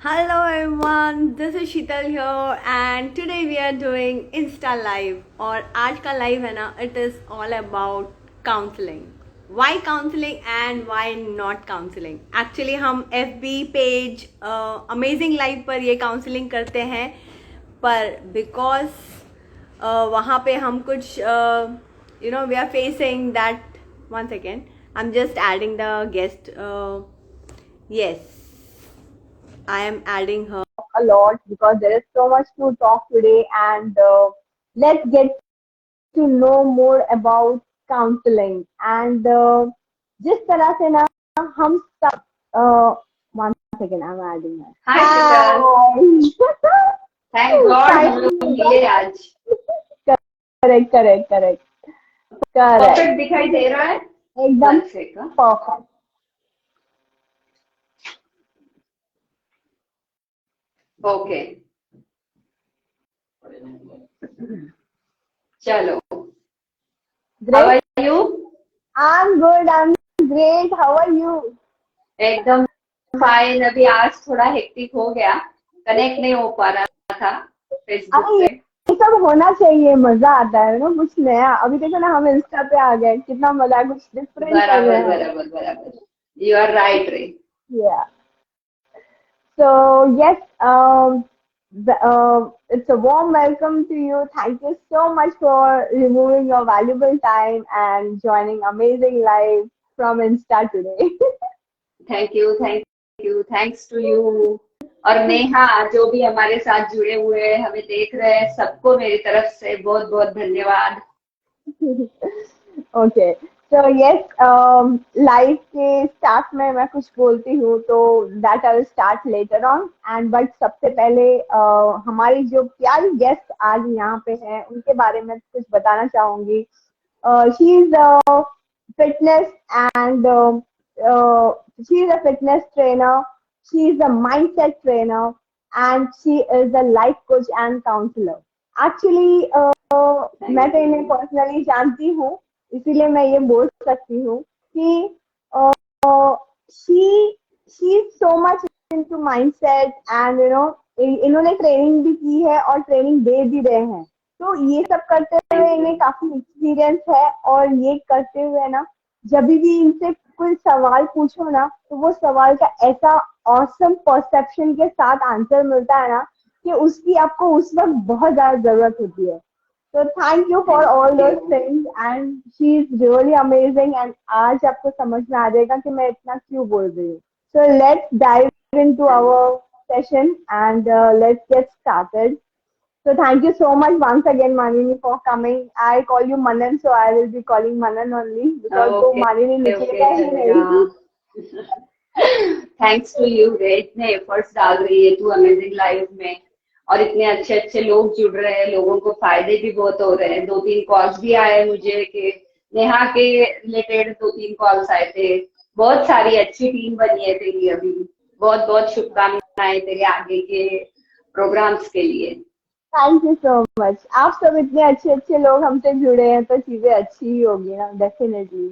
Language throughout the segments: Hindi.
Hello everyone, this is Sheetal here and today we are doing Insta Live और आज का live है ना it is all about counseling. Why counseling and why not counseling? Actually हम FB page Amazing Live पर ये counseling करते हैं पर because वहाँ पे हम कुछ we are facing that. One second, I'm just adding the guest. Yes, I am adding her. A lot because there is so much to talk today and let's get to know more about counseling and जिस तरह से ना हम सब one second I'm adding her. Hi, Sheetal. Thank God हम लोग मिले आज. correct Perfect दिखाई दे रहा है? एकदम One second. perfect. Okay. चलो. How Great. are you? I'm good. I'm great. How are you? एकदम फाइन. अभी आज थोड़ा हेक्टिक हो गया. कनेक्ट नहीं हो पा रहा था फेसबुक अरे पे. ये सब होना चाहिए, मजा आता है ना कुछ नया. अभी देखो ना हम इंस्टा पे आ गए, कितना मजा है, कुछ डिफरेंट कर रहे बराबर हैं. बराबर बराबर. You are right, रे. Yeah. So yes, it's a warm welcome to you. Thank you so much for removing your valuable time and joining Amazing Live from Insta today. Thanks to you. और नेहा जो भी हमारे साथ जुड़े हुए हैं, हमें देख रहे हैं, सबको मेरी तरफ से बहुत बहुत धन्यवाद. Okay. So yes, live के start में मैं कुछ बोलती हूँ तो that I will start later on. And but सबसे पहले हमारी जो प्यारी गेस्ट आज यहाँ पे हैं उनके बारे में कुछ बताना चाहूंगी. She is a fitness and she is a fitness trainer. She is a mindset trainer and she is a life coach and counselor. Actually, मैं तो इन्हें पर्सनली जानती हूँ, इसीलिए मैं ये बोल सकती हूँ कि she is so much into mindset and इन्होंने ट्रेनिंग भी की है और ट्रेनिंग दे भी रहे हैं. तो ये सब करते हुए इन्हें काफी एक्सपीरियंस है और ये करते हुए ना जब भी इनसे कोई सवाल पूछो ना तो वो सवाल का ऐसा ऑसम परसेप्शन के साथ आंसर मिलता है ना कि उसकी आपको उस वक्त बहुत ज्यादा जरूरत होती है. So thank you for all those things and she is really amazing and आज आपको समझ में आ जाएगा कि मैं इतना क्यों बोल रही हूँ. So let's dive into our session and let's get started. So thank you so much once again Manini for coming. I call you Manan so I will be calling Manan only because वो Manini निकलेगा ही नहीं. थैंक्स टू यू रे. इतने एफर्ट्स डाल रही है तू अमेजिंग लाइफ में और इतने अच्छे अच्छे लोग जुड़ रहे हैं, लोगों को फायदे भी बहुत हो रहे हैं. 2-3 कॉल्स भी आए मुझे कि नेहा के रिलेटेड 2-3 कॉल्स आए थे. बहुत सारी अच्छी टीम बनी है तेरी. अभी बहुत बहुत शुभकामनाएं तेरे आगे के प्रोग्राम्स के लिए. Thank you so much. आप सब इतने अच्छे अच्छे लोग हमसे जुड़े हैं तो चीजें अच्छी ही होगी ना, डेफिनेटली.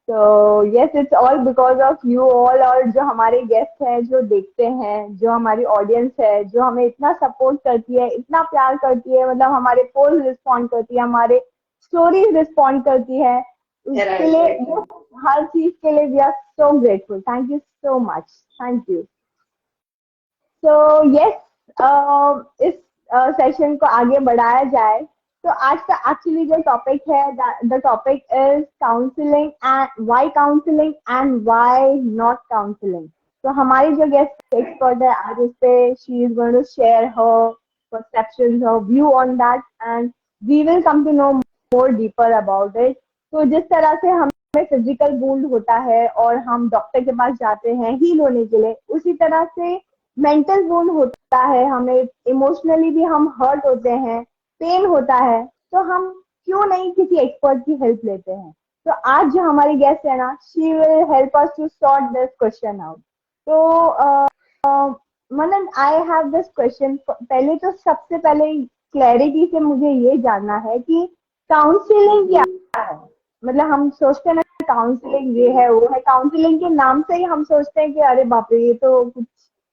तो yes it's all because of you all. और जो हमारे गेस्ट हैं, जो देखते हैं, जो हमारी ऑडियंस है, जो हमें इतना सपोर्ट करती है, इतना प्यार करती है, मतलब हमारे पोल रिस्पॉन्ड करती है, हमारे स्टोरीज रिस्पॉन्ड करती है, उसके लिए वो हर चीज के लिए we are so grateful. Thank you so much. Thank you. So yes इस सेशन को आगे बढ़ाया जाए तो आज का एक्चुअली जो टॉपिक है the topic is counselling and why not counselling. तो हमारी जो गेस्ट एक्सपर्ट है आज इस पे she is going to share her perceptions, her view on that and we will come to know more deeper about it. तो जिस तरह से हमें फिजिकल वुंड होता है और हम डॉक्टर के पास जाते हैं हील होने के लिए, उसी तरह से मेंटल वुंड होता है, हमें इमोशनली भी हम हर्ट होते हैं, पेन होता है, तो हम क्यों नहीं किसी एक्सपर्ट की हेल्प लेते हैं. तो आज जो हमारी गेस्ट है ना she will help us to sort this question out. तो Manan I have this question. पहले तो सबसे पहले क्लैरिटी से मुझे ये जानना है कि काउंसलिंग क्या है. मतलब हम सोचते हैं ना काउंसलिंग ये है वो है, काउंसलिंग के नाम से ही हम सोचते हैं कि अरे बाप रे ये तो कुछ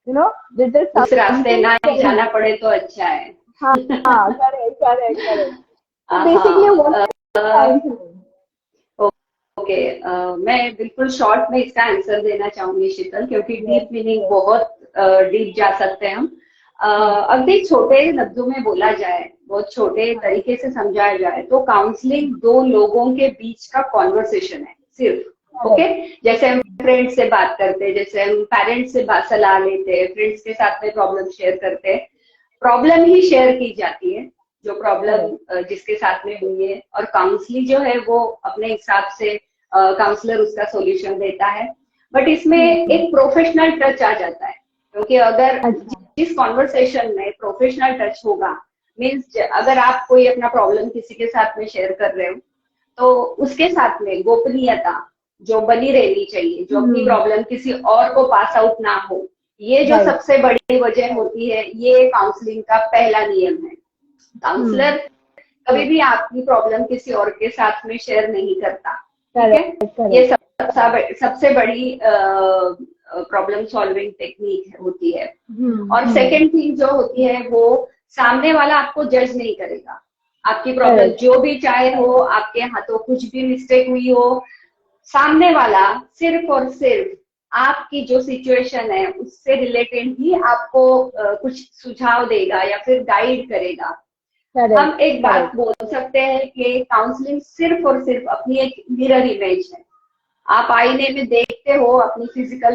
you know, this is उस रास्ते something ना very, जाना पड़े तो अच्छा है। हाँ हाँ, correct correct correct. So हाँ basically what is a, counseling? Okay मैं बिल्कुल शॉर्ट में इसका आंसर देना चाहूंगी शीतल, क्योंकि Yes, डीप मीनिंग yes. बहुत डीप जा सकते हैं हम। अगदी छोटे लफ्जों में बोला जाए, बहुत छोटे तरीके से समझाया जाए तो काउंसलिंग दो लोगों के बीच का कॉन्वर्सेशन है सिर्फ। ओके, जैसे हम फ्रेंड्स से बात करते हैं, जैसे हम पेरेंट्स से सलाह लेते हैं, फ्रेंड्स के साथ में प्रॉब्लम शेयर करते हैं, प्रॉब्लम ही शेयर की जाती है जो प्रॉब्लम जिसके साथ में हुई है, और काउंसलिंग जो है वो अपने हिसाब से काउंसलर उसका सॉल्यूशन देता है। बट इसमें एक प्रोफेशनल टच आ जाता है, क्योंकि अगर जिस कॉन्वर्सेशन में प्रोफेशनल टच होगा, मीन्स अगर आप कोई अपना प्रॉब्लम किसी के साथ में शेयर कर रहे हो तो उसके साथ में गोपनीयता जो बनी रहनी चाहिए, जो अपनी प्रॉब्लम किसी और को पास आउट ना हो, ये जो सबसे बड़ी वजह होती है, ये काउंसलिंग का पहला नियम है। काउंसलर कभी भी आपकी प्रॉब्लम किसी और के साथ में शेयर नहीं करता, ठीक है। ये सबसे बड़ी प्रॉब्लम सॉल्विंग टेक्निक होती है। और सेकंड थिंग जो होती है वो सामने वाला आपको जज नहीं करेगा। आपकी प्रॉब्लम जो भी चाहे हो, आपके हाथों कुछ भी मिस्टेक हुई हो, सामने वाला सिर्फ और सिर्फ आपकी जो सिचुएशन है उससे रिलेटेड ही आपको कुछ सुझाव देगा या फिर गाइड करेगा। हम एक बात बोल सकते हैं कि काउंसलिंग सिर्फ और सिर्फ अपनी एक मिरर इमेज है। आप आईने में देखते हो, अपनी फिजिकल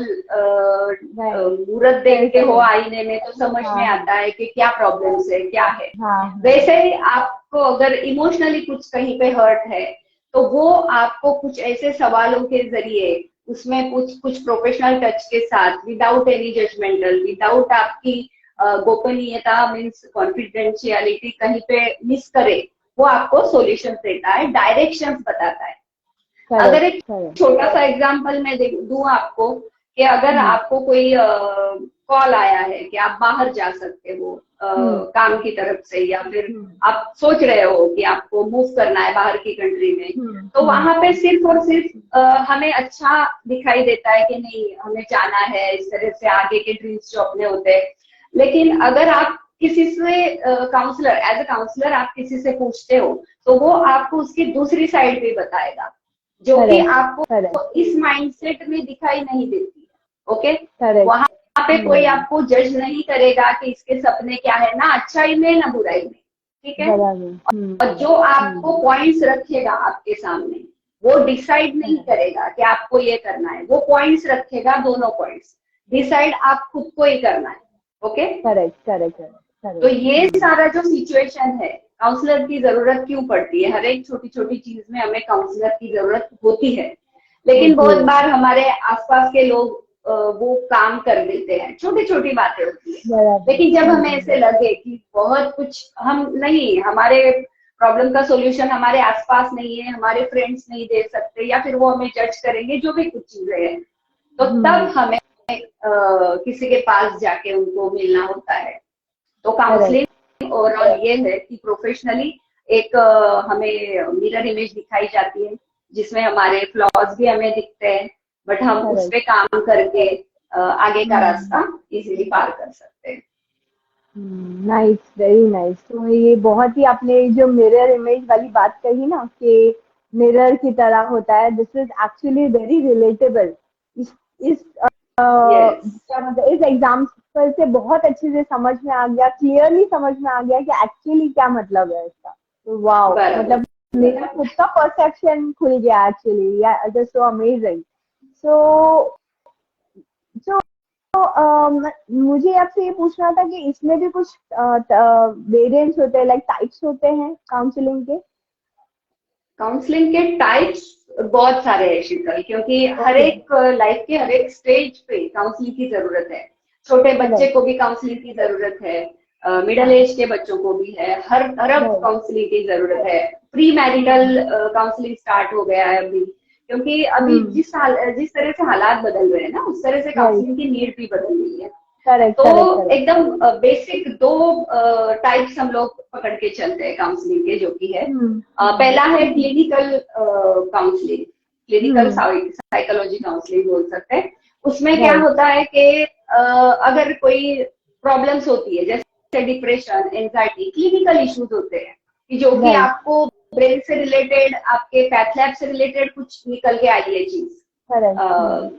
मूरत देखते हो आईने में, तो समझ में आता है कि क्या प्रॉब्लम्स है, क्या है। वैसे ही आपको अगर इमोशनली कुछ कहीं पे हर्ट है तो वो आपको कुछ ऐसे सवालों के जरिए, उसमें कुछ प्रोफेशनल टच के साथ, विदाउट एनी जजमेंटल, विदाउट आपकी गोपनीयता मीन्स कॉन्फिडेंशियलिटी कहीं पे मिस करे, वो आपको सॉल्यूशन देता है, डायरेक्शंस बताता है। अगर एक छोटा सा एग्जांपल मैं दूं आपको, कि अगर आपको कोई कॉल आया है कि आप बाहर जा सकते हो काम की तरफ से, या फिर आप सोच रहे हो कि आपको मूव करना है बाहर की कंट्री में, तो वहां पे सिर्फ और सिर्फ हमें अच्छा दिखाई देता है कि नहीं हमें जाना है, इस तरह से आगे के ड्रीम्स जो अपने होते हैं। लेकिन अगर आप किसी से काउंसलर, एज अ काउंसलर आप किसी से पूछते हो तो वो आपको उसकी दूसरी साइड भी बताएगा, जो कि आपको इस माइंडसेट में दिखाई नहीं देती। ओके, वहां पे कोई आपको जज नहीं करेगा कि इसके सपने क्या है, ना अच्छाई में ना बुराई में, ठीक है। और जो आपको पॉइंट्स रखेगा आपके सामने, वो डिसाइड नहीं करेगा कि आपको ये करना है, वो पॉइंट्स रखेगा, दोनों पॉइंट्स डिसाइड आप खुद को ही करना है। Okay, correct. तो ये सारा जो सिचुएशन है, काउंसलर की जरूरत क्यों पड़ती है? हर एक छोटी छोटी चीज में हमें काउंसलर की जरूरत होती है, लेकिन बहुत बार हमारे आसपास के लोग वो काम कर देते हैं, छोटी छोटी बातें होती है। लेकिन जब हमें ऐसे लगे कि बहुत कुछ हम नहीं, हमारे प्रॉब्लम का सोल्यूशन हमारे आसपास नहीं है, हमारे फ्रेंड्स नहीं दे सकते, या फिर वो हमें जज करेंगे, जो भी कुछ चीजें हैं, तो तब हमें किसी के पास जाके उनको मिलना होता है। तो काउंसलिंग ओवरऑल ये है कि प्रोफेशनली एक हमें मिरर इमेज दिखाई जाती है, जिसमें हमारे फ्लॉज भी हमें दिखते हैं, बट हम उस पे काम करके आगे का रास्ता इजीली पार कर सकते हैं। Nice, very nice. तो ये बहुत ही, आपने जो मिरर इमेज वाली बात कही ना कि मिरर की तरह होता है, this is actually very relatable. क्या मतलब, इस एग्जाम्पल से बहुत अच्छे से समझ में आ गया, क्लियरली समझ में आ गया कि एक्चुअली क्या मतलब है इसका। तो वाओ, मतलब मेरा खुद का परसेप्शन खुल गया actually. It is so amazing. So मुझे आपसे ये पूछना था कि इसमें भी कुछ वेरिएंट्स होते हैं, लाइक टाइप्स होते हैं काउंसलिंग के? काउंसलिंग के टाइप्स बहुत सारे हैं शीतल, क्योंकि हर एक लाइफ के हर एक स्टेज पे काउंसलिंग की जरूरत है। छोटे बच्चे को भी काउंसलिंग की जरूरत है, मिडिल एज के बच्चों को भी है, हर तरफ काउंसलिंग की जरूरत है। प्री मैरिटल काउंसलिंग स्टार्ट हो गया है अभी, क्योंकि अभी जिस तरह से हालात बदल रहे हैं ना, उस तरह से काउंसलिंग की नीड भी बदल रही है। तो एकदम बेसिक दो टाइप्स हम लोग पकड़ के चलते हैं काउंसलिंग के, जो कि है पहला है clinical counselling, clinical psychology counselling बोल सकते हैं। उसमें क्या Right. होता है कि अगर कोई प्रॉब्लम्स होती है जैसे डिप्रेशन, एंजाइटी, क्लिनिकल इश्यूज होते हैं कि जो कि Right. आपको ब्रेन से रिलेटेड, आपके पैथ लैब से रिलेटेड कुछ निकल के आई है चीज Correct. Hmm.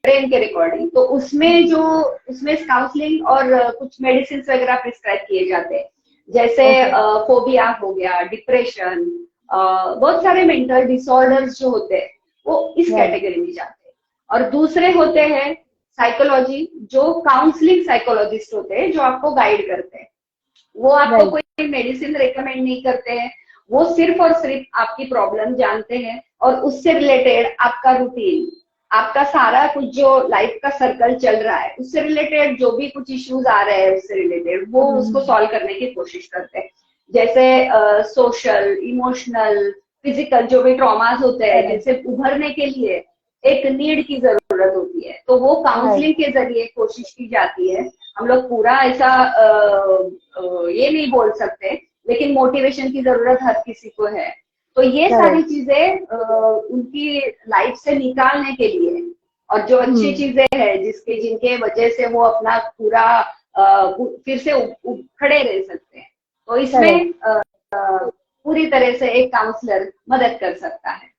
ब्रेन के रिकॉर्डिंग, तो उसमें काउंसलिंग और कुछ मेडिसिन वगैरह प्रिस्क्राइब किए जाते हैं, जैसे Okay. फोबिया हो गया, डिप्रेशन, बहुत सारे मेंटल डिसऑर्डर्स जो होते हैं वो इस Right. कैटेगरी में जाते हैं। और दूसरे होते हैं साइकोलॉजी, जो काउंसलिंग साइकोलॉजिस्ट होते हैं, जो आपको गाइड करते हैं। वो आपको Right. कोई मेडिसिन रेकमेंड नहीं करते हैं, वो सिर्फ और सिर्फ आपकी प्रॉब्लम जानते हैं और उससे रिलेटेड आपका रूटीन, आपका सारा कुछ जो लाइफ का सर्कल चल रहा है उससे रिलेटेड जो भी कुछ इश्यूज आ रहे हैं उससे रिलेटेड वो उसको सॉल्व करने की कोशिश करते हैं। जैसे सोशल, इमोशनल, फिजिकल जो भी ट्रॉमास होते हैं, जैसे उभरने के लिए एक नीड की जरूरत होती है, तो वो काउंसलिंग के जरिए कोशिश की जाती है। हम लोग पूरा ऐसा ये नहीं बोल सकते, लेकिन मोटिवेशन की जरूरत हर किसी को है। तो ये सारी चीजें उनकी लाइफ से निकालने के लिए, और जो अच्छी चीजें हैं जिनके वजह से वो अपना पूरा फिर से खड़े रह सकते हैं, तो इसमें पूरी तरह से एक काउंसलर मदद कर सकता है।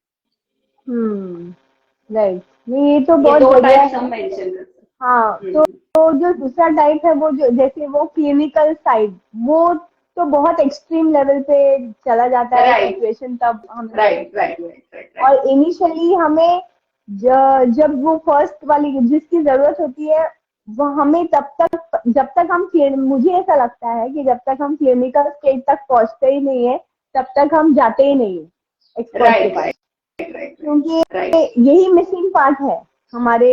राइट। नहीं, ये तो ये बहुत दो बढ़िया टाइप्स है। हम मेंशन कर सकते हाँ, हैं। तो जो दूसरा टाइप है वो जो जैसे वो क्लिनिकल साइड, वो तो बहुत एक्सट्रीम लेवल पे चला जाता है राइट सिचुएशन, तब हमें राइट राइट राइट। और इनिशियली हमें जब वो फर्स्ट वाली जिसकी जरूरत होती है वो हमें जब तक हम मुझे ऐसा लगता है कि जब तक हम क्लिनिकल स्टेज तक पहुंचते ही नहीं है तब तक हम जाते ही नहीं है एक्सपर्ट के पास, क्योंकि यही मिसिंग पार्ट है हमारे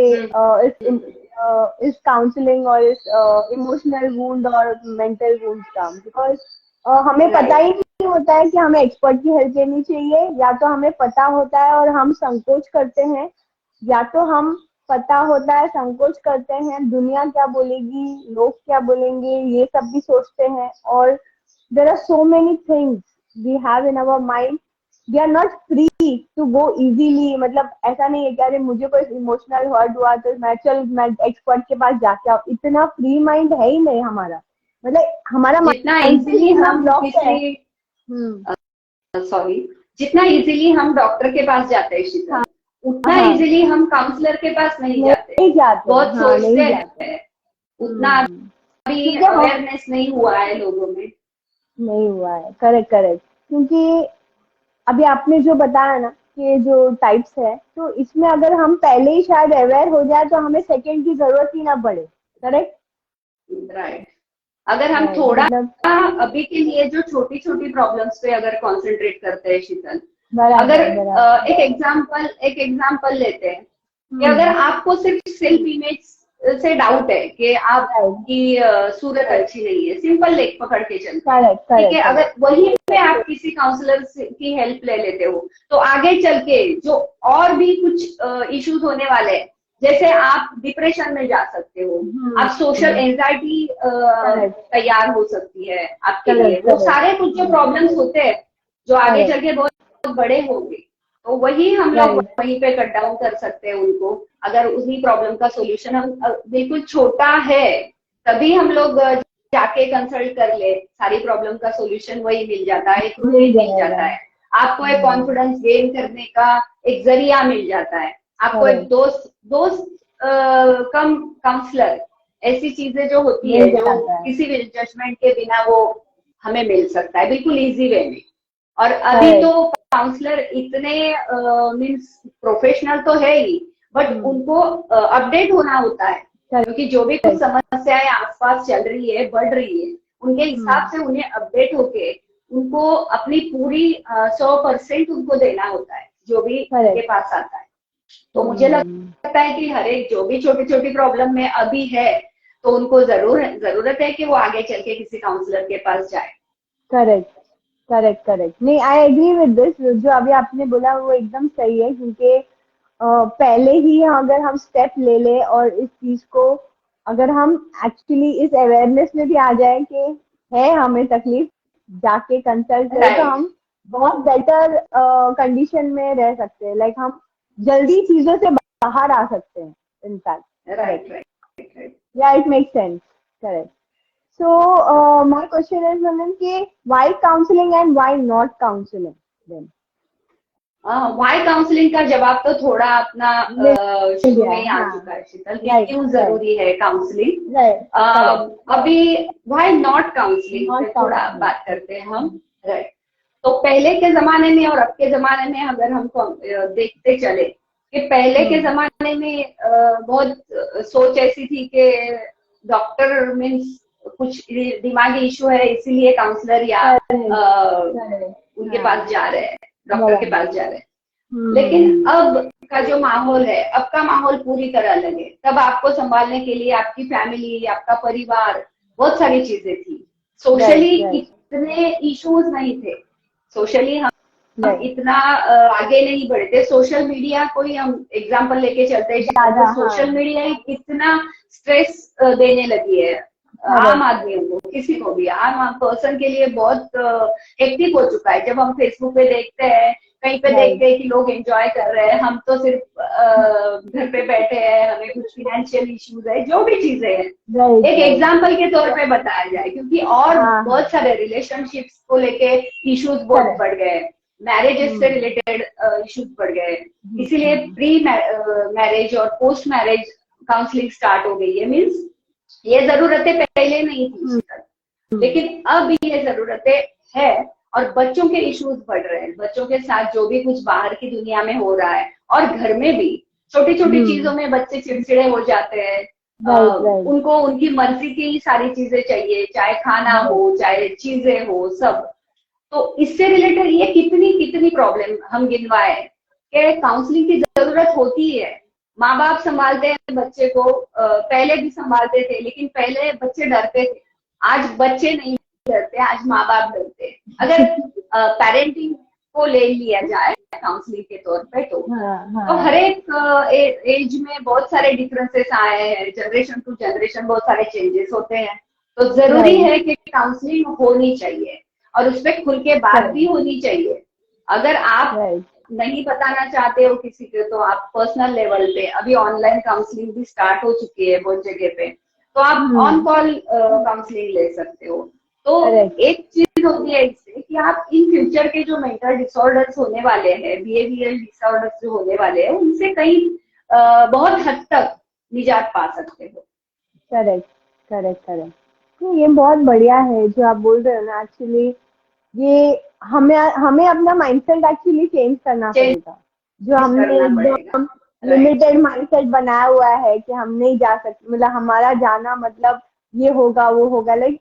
इस काउंसलिंग और इस इमोशनल वूंड और मेंटल वूंड का, बिकॉज हमें पता ही नहीं होता है कि हमें एक्सपर्ट की हेल्प लेनी चाहिए, या तो हमें पता होता है और हम संकोच करते हैं, या तो हम पता होता है संकोच करते हैं, दुनिया क्या बोलेगी, लोग क्या बोलेंगे, ये सब भी सोचते हैं। और there are so many things we have in our mind, we are not free to go easily. मतलब ऐसा नहीं है कि अरे मुझे कोई इमोशनल हर्ट हुआ तो मैं एक्सपर्ट के पास जाके आऊँ, इतना फ्री माइंड है ही नहीं हमारा। मतलब हमारा जितना इजीली हम जितना इजीली हम डॉक्टर के पास जाते हैं शीतल, उतना इजीली हम काउंसलर के पास नहीं जाते। बहुत सोचते हैं, उतना अभी अवेयरनेस नहीं हुआ है लोगों में, नहीं हुआ है। Correct correct. क्योंकि अभी आपने जो बताया ना कि जो टाइप्स है, तो इसमें अगर हम पहले ही शायद अवेयर हो जाए तो हमें सेकंड की जरूरत ही ना पड़े। Correct right. अगर हम थोड़ा अभी के लिए जो छोटी छोटी प्रॉब्लम्स पे अगर कंसंट्रेट करते हैं शीतल, अगर एक एग्जांपल लेते हैं कि अगर आपको सिर्फ सेल्फ इमेज से डाउट है कि आपकी सूरत अच्छी नहीं है, सिंपल लेग पकड़ के चलते, ठीक है, अगर वहीं पे आप किसी काउंसलर की हेल्प ले लेते हो तो आगे चल के जो और भी कुछ इश्यूज होने वाले हैं, जैसे आप डिप्रेशन में जा सकते हो, आप सोशल एंजाइटी तैयार हो सकती है आपके लिए, वो सारे कुछ जो प्रॉब्लम्स होते हैं जो आगे चल के बहुत बड़े होंगे, तो वही हम लोग वहीं पे कट डाउन कर सकते हैं उनको। अगर उसी प्रॉब्लम का सोल्यूशन हम बिल्कुल छोटा है तभी हम लोग जाके कंसल्ट कर ले, सारी प्रॉब्लम का सोल्यूशन वही मिल जाता है, एक रूट मिल जाता है, आपको एक कॉन्फिडेंस गेन करने का एक जरिया मिल जाता है, आपको एक दोस्त कम काउंसलर, ऐसी चीजें जो होती है जो किसी भी जजमेंट के बिना वो हमें मिल सकता है बिल्कुल इजी वे में। और अभी तो काउंसलर इतने मीन्स प्रोफेशनल तो है ही, बट उनको अपडेट होना होता है, क्योंकि जो भी कुछ समस्याएं आसपास चल रही है, बढ़ रही है, उनके हिसाब से उन्हें अपडेट होके उनको अपनी पूरी 100% उनको देना होता है जो भी उनके पास आता है। तो मुझे लगता है कि हर एक जो भी छोटी छोटी प्रॉब्लम में अभी है तो उनको जरूरत है कि वो आगे चल के किसी काउंसलर के पास जाए। Correct correct correct. नहीं, आई एग्री विद दिस, जो अभी आपने बोला वो एकदम सही है, क्योंकि पहले ही अगर हम स्टेप ले ले और इस चीज को अगर हम एक्चुअली इस अवेयरनेस में भी आ जाए कि है हमें तकलीफ, जाके कंसल्ट करें तो हम बहुत बेटर कंडीशन में रह सकते हैं, लाइक हम जल्दी चीजों से बाहर आ सकते हैं in fact, right right right. Yeah, it makes sense. Correct. So, my question is, Anand, कि why counseling and why not counseling then? Why counselling का जवाब तो थोड़ा अपना शुरू गया में ही आ हाँ चुका है शीतल, कि राइट क्यों राइट जरूरी है काउंसलिंग। राइट करेक्ट अभी वाई नॉट काउंसलिंग नॉट पे थोड़ा काउंसलिंग बात करते हैं हम। राइट। तो पहले के जमाने में और अब के जमाने में अगर हम देखते चले कि पहले के जमाने में बहुत सोच ऐसी थी कि डॉक्टर मीन्स कुछ दिमागी इशू है इसीलिए काउंसलर या उनके पास जा रहे हैं, डॉक्टर के पास जा रहे हैं। लेकिन अब का जो माहौल है, अब का माहौल पूरी तरह अलग है। तब आपको संभालने के लिए आपकी फैमिली, आपका परिवार, बहुत सारी चीजें थी। सोशली इतने इश्यूज नहीं थे, सोशली हम इतना आगे नहीं बढ़े थे। सोशल मीडिया को ही हम एग्जाम्पल लेके चलते हैं, सोशल मीडिया ही कितना स्ट्रेस देने लगी है आम आदमियों को, किसी को भी, आम पर्सन के लिए बहुत हेक्टिक हो चुका है। जब हम फेसबुक पे देखते हैं, कहीं पे देखते हैं कि लोग एंजॉय कर रहे हैं, हम तो सिर्फ घर पे बैठे हैं, हमें कुछ फाइनेंशियल इश्यूज है, जो भी चीजें हैं एक एग्जाम्पल के तौर पे बताया जाए, क्योंकि और बहुत सारे रिलेशनशिप्स को लेके इश्यूज बहुत बढ़ गए, मैरिजेस से रिलेटेड इश्यूज बढ़ गए। इसीलिए प्री मैरिज और पोस्ट मैरिज काउंसलिंग स्टार्ट हो गई है। मीन्स ये जरूरतें पहले नहीं थी, लेकिन अब ये जरूरतें है और बच्चों के इश्यूज बढ़ रहे हैं। बच्चों के साथ जो भी कुछ बाहर की दुनिया में हो रहा है और घर में भी छोटी छोटी चीजों में बच्चे चिड़चिड़े हो जाते हैं। उनको उनकी मर्जी की ही सारी चीजें चाहिए, चाहे खाना हो, चाहे चीजें हो, सब। तो इससे रिलेटेड ये कितनी कितनी प्रॉब्लम हम गिनवाए कि काउंसलिंग की जरूरत होती है। माँ बाप संभालते हैं बच्चे को, पहले भी संभालते थे, लेकिन पहले बच्चे डरते थे। आज बच्चे नहीं डरते, आज माँ बाप डरते हैं। अगर पेरेंटिंग को ले लिया जाए काउंसलिंग के तौर पे तो हर एक एज में बहुत सारे डिफरेंसेस आए हैं, जनरेशन टू जनरेशन बहुत सारे चेंजेस होते हैं। तो जरूरी है कि काउंसलिंग होनी चाहिए और उस पर खुल के बात भी होनी चाहिए। अगर आप नहीं बताना चाहते हो किसी को, तो आप पर्सनल लेवल पे, अभी ऑनलाइन काउंसलिंग भी स्टार्ट हो चुकी है बहुत जगह पे, तो आप ऑन कॉल काउंसलिंग ले सकते हो। तो एक चीज होती है इससे कि आप इन फ्यूचर के जो मेंटल डिसऑर्डर्स होने वाले हैं, बिहेवियरल डिसऑर्डर्स जो होने वाले हैं, उनसे कहीं बहुत हद तक निजात पा सकते हो। Correct correct correct. तो ये बहुत बढ़िया है जो आप बोल रहे हो ना। एक्चुअली ये हमें अपना माइंडसेट एक्चुअली चेंज करना पड़ेगा। जो हमने एकदम लिमिटेड माइंडसेट बनाया हुआ है कि हम नहीं जा सकते, मतलब हमारा जाना मतलब ये होगा वो होगा, लाइक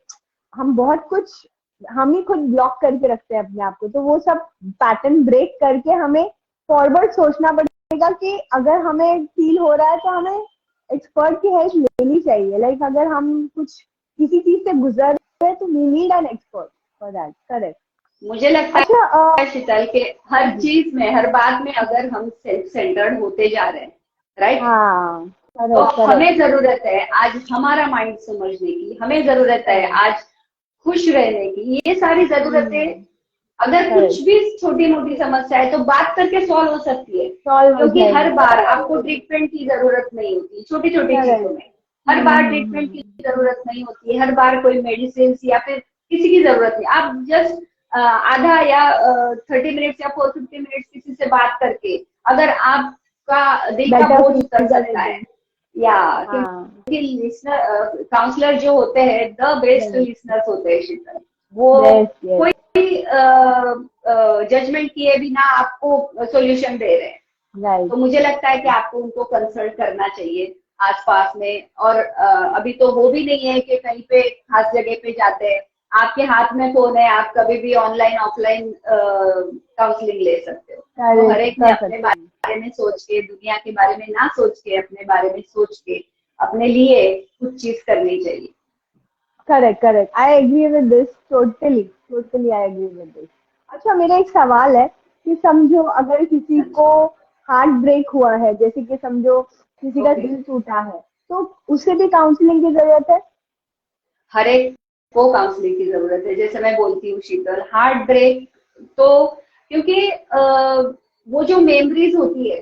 हम बहुत कुछ हम ही खुद ब्लॉक करके रखते हैं अपने आप को। तो वो सब पैटर्न ब्रेक करके हमें फॉरवर्ड सोचना पड़ेगा कि अगर हमें फील हो रहा है तो हमें एक्सपर्ट की हेल्प लेनी चाहिए। लाइक अगर हम कुछ किसी चीज से गुजर रहे हैं तो we need an expert for that. Correct. मुझे लगता है शीतल के हर चीज में, हर बात में अगर हम सेल्फ सेंटर्ड होते जा रहे हैं, राइट, तो हमें जरूरत है आज हमारा माइंड समझने की, हमें जरूरत है आज खुश रहने की। ये सारी जरूरतें अगर कुछ भी छोटी मोटी समस्या है तो बात करके सॉल्व हो सकती है, क्योंकि हर बार आपको ट्रीटमेंट की जरूरत नहीं होती। छोटी छोटी चीजों में हर बार ट्रीटमेंट की जरूरत नहीं होती है, हर बार कोई मेडिसिन या फिर किसी की जरूरत नहीं। आप जस्ट आधा या 30 मिनट्स या 50 मिनट्स किसी से बात करके अगर आपका दिल का बोझ उतर सकता है, या क्योंकि लिसनर काउंसलर जो होते हैं द बेस्ट लिसनर्स होते हैं शीतल। वो कोई जजमेंट किए बिना आपको सॉल्यूशन दे रहे हैं। तो मुझे लगता है कि आपको उनको कंसल्ट करना चाहिए आसपास में। और अभी तो वो भी नहीं है कि कहीं पे खास जगह पे जाते हैं, आपके हाथ में फोन है, आप कभी भी ऑनलाइन ऑफलाइन काउंसलिंग ले सकते हो। तो हर एक ने अपने बारे में सोच के, दुनिया के बारे में ना सोच के, अपने बारे में सोच के अपने लिए कुछ चीज करनी चाहिए। Correct correct, I agree with this, totally I agree with this. अच्छा, मेरा एक सवाल है कि समझो अगर किसी को हार्ट ब्रेक हुआ है, जैसे कि समझो किसी का दिल टूटा है, तो उसे भी काउंसलिंग की जरूरत है? हर एक को काउंसलिंग की जरूरत है। जैसे मैं बोलती हूँ शीतल, हार्ट ब्रेक तो क्योंकि वो जो मेमोरीज होती है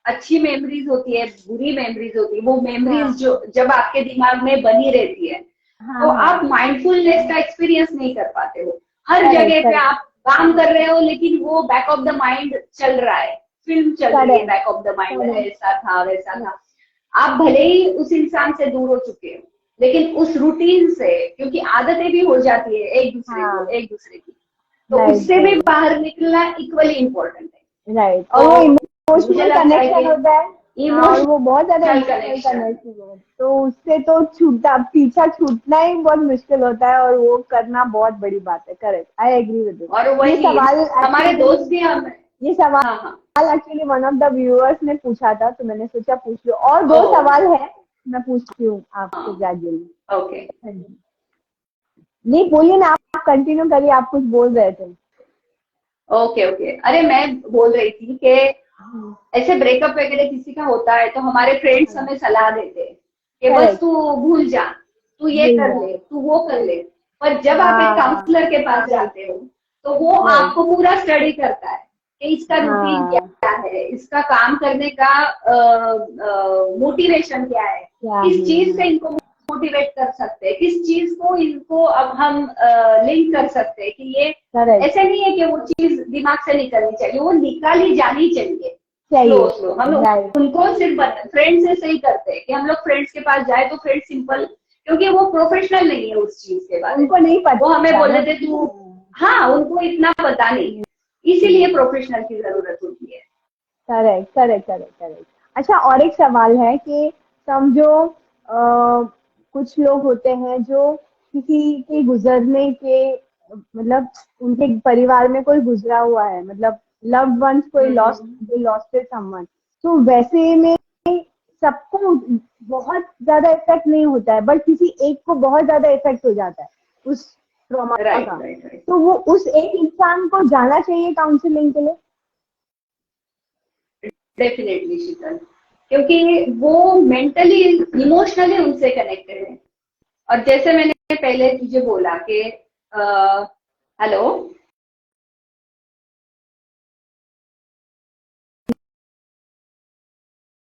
अच्छी मेमोरीज होती है, बुरी मेमोरीज होती है, वो मेमोरीज हाँ जो जब आपके दिमाग में बनी रहती है हाँ तो हाँ। आप माइंडफुलनेस का एक्सपीरियंस नहीं कर पाते हो। हर करेक्ट जगह पे करेक्ट आप काम कर रहे हो लेकिन वो बैक ऑफ द माइंड चल रहा है, फिल्म चल रही है correct back of the mind, correct. ऐसा था वैसा था। आप भले ही उस इंसान से दूर हो चुके हो लेकिन उस रूटीन से, क्योंकि आदतें भी हो जाती है हाँ एक दूसरे की, तो राइट उससे भी राइट बाहर निकलना इक्वली इम्पोर्टेंट है। राइट। और वो तो मुझे इमोशनल लगता है कनेक्शन कि होता है। हाँ, और वो बहुत ज्यादा इमोशनल इमोशनल कनेक्शन, कनेक्शन है, तो उससे तो छूटता पीछा छूटना ही बहुत मुश्किल होता है, और वो करना बहुत बड़ी बात है। Correct, I agree with it. और ये वही सवाल हमारे एक्चुअली, दोस्त भी हम। ये सवाल हाँ हाँ। Actually one of the viewers ने पूछा था, तो मैंने सोचा पूछ लो। और दो ओ। सवाल है, मैं पूछती हूँ आपसे हाँ। ग्रेजुअली। ओके। हाँ जी। नहीं बोलिए ना, आप कंटिन्यू करिए, आप कुछ बोल रहे थे। ओके ओके, अरे मैं बोल रही थी कि ऐसे ब्रेकअप वगैरह किसी का होता है तो हमारे फ्रेंड्स हमें सलाह देते हैं कि बस करेक्ट, तू भूल जा, तू ये भूल कर जा। ले, तू वो कर ले। पर जब आप एक हाँ काउंसलर के पास जाते हो तो वो राइट। आपको पूरा स्टडी करता है कि इसका रूटीन हाँ क्या है, इसका काम करने का मोटिवेशन क्या है, क्या किस है। चीज से इनको मोटिवेट कर सकते हैं, किस चीज को इनको अब हम लिंक कर सकते हैं कि ये करेक्ट ऐसा नहीं है कि वो चीज दिमाग से निकलनी चाहिए, वो निकाली जानी चाहिए। स्लो चाहिए। स्लो हम राइट, लोग उनको सिर्फ फ्रेंड से सही करते हैं कि हम लोग फ्रेंड्स के पास जाए तो फ्रेंड सिंपल, क्योंकि वो प्रोफेशनल नहीं है उस चीज के बारे उनको में, नहीं वो हमें पता बोल ना। देते तू। हाँ, उनको इतना पता नहीं है, इसीलिए प्रोफेशनल की जरूरत होती है। Correct correct correct correct. अच्छा, और एक सवाल है कि समझो कुछ लोग होते हैं जो किसी के गुजरने के, मतलब उनके परिवार में कोई गुजरा हुआ है, मतलब लव्ड वंस कोई लॉस्ट, दे लॉस्ट समवन, तो वैसे में सबको बहुत ज्यादा इफेक्ट नहीं होता है, बट किसी एक को बहुत ज्यादा इफेक्ट हो जाता है उस ट्रॉमा राइट का। Right right. तो वो उस एक इंसान को जाना चाहिए काउंसलिंग के लिए। डेफिनेटली शीतल, क्योंकि वो मेंटली इमोशनली उनसे कनेक्टेड है। और जैसे मैंने पहले तुझे बोला कि हेलो,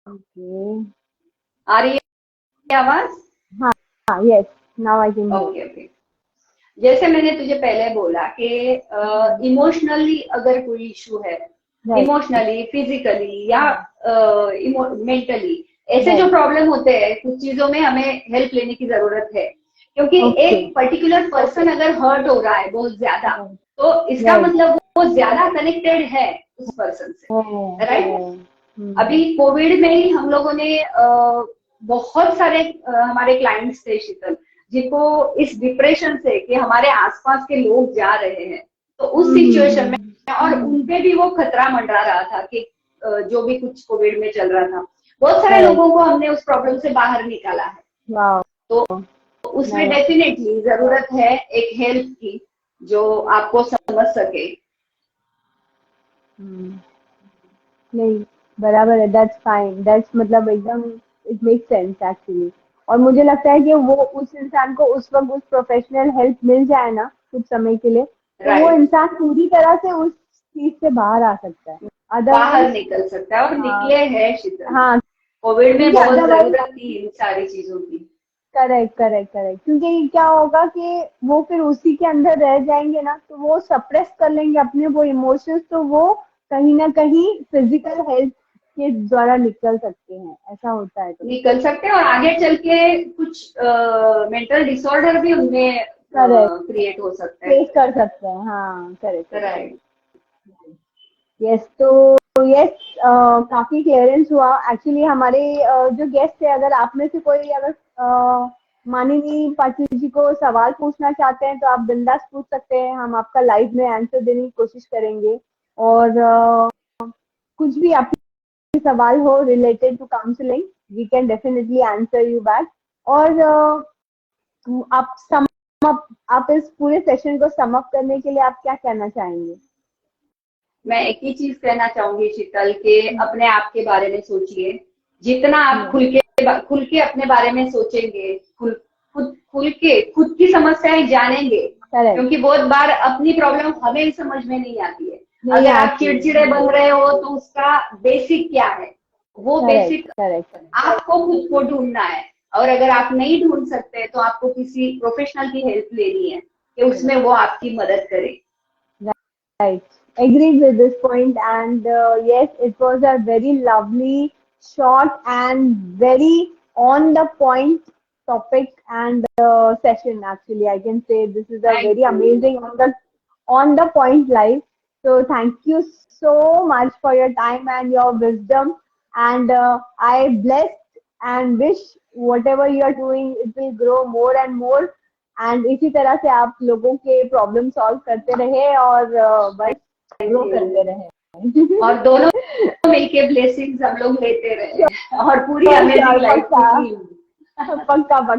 ओके। आ रही है आवाज? हाँ हाँ, yes, now I can hear. Okay okay. जैसे मैंने तुझे पहले बोला कि इमोशनली अगर कोई इशू है, राइट इमोशनली, फिजिकली या मेंटली, ऐसे जो राइट। प्रॉब्लम होते हैं कुछ चीजों में हमें हेल्प लेने की जरूरत है, क्योंकि ओके। एक पर्टिकुलर पर्सन अगर हर्ट हो रहा है बहुत ज्यादा, राइट तो इसका राइट। मतलब वो ज्यादा कनेक्टेड है उस पर्सन से, राइट। अभी कोविड में ही हम लोगों ने बहुत सारे हमारे क्लाइंट्स थे शीतल, जिनको इस डिप्रेशन से कि हमारे आसपास के लोग जा रहे हैं, तो उस सिचुएशन में और उनपे भी वो खतरा मंडरा रहा था कि जो भी कुछ कोविड में चल रहा था, बहुत सारे राइट। लोगों को हमने उस प्रॉब्लम से बाहर निकाला है। वाओ। तो उसमें नाइस। डेफिनेटली जरूरत है एक हेल्प की जो आपको समझ सके। नहीं, बराबर है, दैट्स फाइन, दैट्स मतलब एकदम, इट मेक सेंस एक्चुअली। और मुझे लगता है कि वो उस इंसान को उस वक्त उस प्रोफेशनल हेल्प मिल जाए ना कुछ समय के लिए, तो वो राइट, इंसान पूरी तरह से उस चीज से बाहर आ सकता है। बाहर अदरवाइज, निकल सकता है और हाँ निकले हैं शीतल। हाँ, कोविड में क्योंकि बहुत अदरवाइज, जरूरत थी इन सारी चीजों की। करेक्ट करेक्ट करेक्ट, क्योंकि क्या होगा कि वो फिर उसी के अंदर रह जाएंगे ना, तो वो सप्रेस कर लेंगे अपने वो इमोशंस, तो वो कहीं ना कहीं फिजिकल हेल्थ के द्वारा निकल सकते हैं, ऐसा होता है कभी। निकल सकते हैं और आगे चल के कुछ मेंटल डिसऑर्डर भी उनमें करेक्ट, क्रिएट हो सकता है। फेस कर सकते हैं, हाँ करेक्ट करेक्ट। राइट। यस, तो यस, काफी क्लियरेंस हुआ एक्चुअली। हमारे जो गेस्ट है, अगर आप में से कोई अगर माननीय पाटिल जी को सवाल पूछना चाहते हैं तो आप बिंदास पूछ सकते हैं, हम आपका लाइव में आंसर देने की कोशिश करेंगे। और कुछ भी आपके सवाल हो related to counselling, we can definitely answer you back. और आप सम अप, आप इस पूरे सेशन को सम अप करने के लिए आप क्या कहना चाहेंगे? मैं एक ही चीज कहना चाहूंगी शीतल के अपने आप के बारे में सोचिए। जितना आप खुल के अपने बारे में सोचेंगे, खुद की समस्याएं जानेंगे, करेक्ट, क्योंकि बहुत बार अपनी प्रॉब्लम हमें ही समझ में नहीं आती है। नहीं अगर आप आती चिड़चिड़े बन रहे हो तो उसका बेसिक क्या है, वो करेक्ट बेसिक करेक्ट आपको खुद को ढूंढना है। और अगर आप नहीं ढूंढ सकते तो आपको किसी प्रोफेशनल की हेल्प लेनी है कि उसमें वो आपकी मदद करे। Right. Agreed with this point. And yes, it was a very lovely, short, and very on the point topic and session. Actually, I can say this is a thank very you. amazing on the point live. So thank you so much for your time and your wisdom. And I bless and wish whatever you are doing, it will grow more and more. And इसी तरह से आप लोगों के प्रॉब्लम सॉल्व करते रहे और बस थैंक ग्रो करते यू। रहे। और दोनों मिलके ब्लेसिंग्स हम लोग लेते रहे और पूरी श्योर अमेजिंग श्योर लाइफ पक्का की टीम। पक्का पक्का।